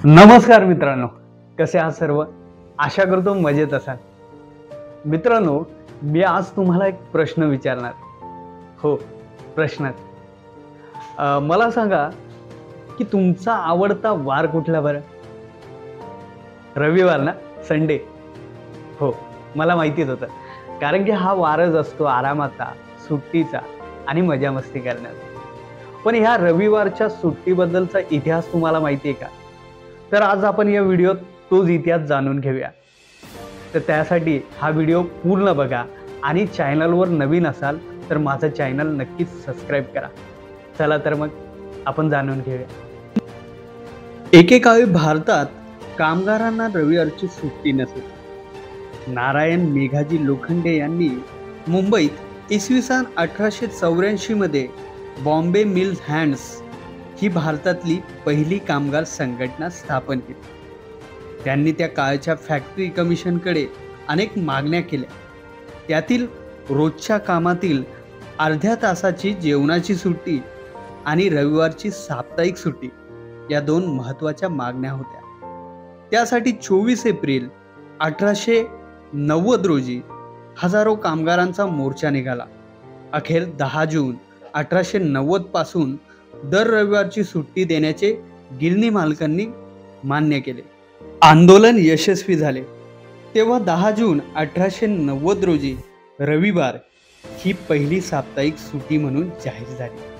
नमस्कार मित्रांनो, कसे आहात सर्व? आशा करतो मजेत असाल. मित्रांनो, मी आज तुम्हाला एक प्रश्न विचारणार. हो, प्रश्नच. मला सांगा की तुमचा आवडता वार कुठला बरं? रविवार ना? संडे. हो, मला माहितीच होतं. कारण की हा वारच असतो आरामाचा, सुट्टीचा आणि मजा-मस्ती करण्याचा. पण ह्या रविवारच्या सुट्टीबद्दलचा इतिहास तुम्हाला माहिती आहे का? तर आज आपण या व्हिडिओत तोच इतिहास जाणून घेऊया. तर त्यासाठी हा व्हिडिओ पूर्ण बघा आणि चॅनलवर नवीन असाल तर माझं चॅनल नक्कीच सबस्क्राईब करा. चला तर मग आपण जाणून घेऊया. एकेकाळी भारतात कामगारांना रविवारची सुट्टी नसे. नारायण मेघाजी लोखंडे यांनी मुंबईत इसवी सन 1884 मध्ये बॉम्बे मिल्स हँड्स ही भारतातली पहिली कामगार संघटना स्थापन केली. त्यांनी त्या काळच्या फॅक्टरी कमिशनकडे अनेक मागण्या केल्या. त्यातील रोजच्या कामातील अर्ध्या तासाची जेवणाची सुट्टी आणि रविवारची साप्ताहिक सुट्टी या दोन महत्त्वाच्या मागण्या होत्या. त्यासाठी 24 एप्रिल 1890 रोजी हजारो कामगारांचा मोर्चा निघाला. अखेर 10 जून 1890 पासून दर रविवारची सुट्टी देण्याचे गिरणी मालकांनी मान्य केले. आंदोलन यशस्वी झाले तेव्हा 10 जून 1890 रोजी रविवार ही पहिली साप्ताहिक सुट्टी म्हणून जाहीर झाली.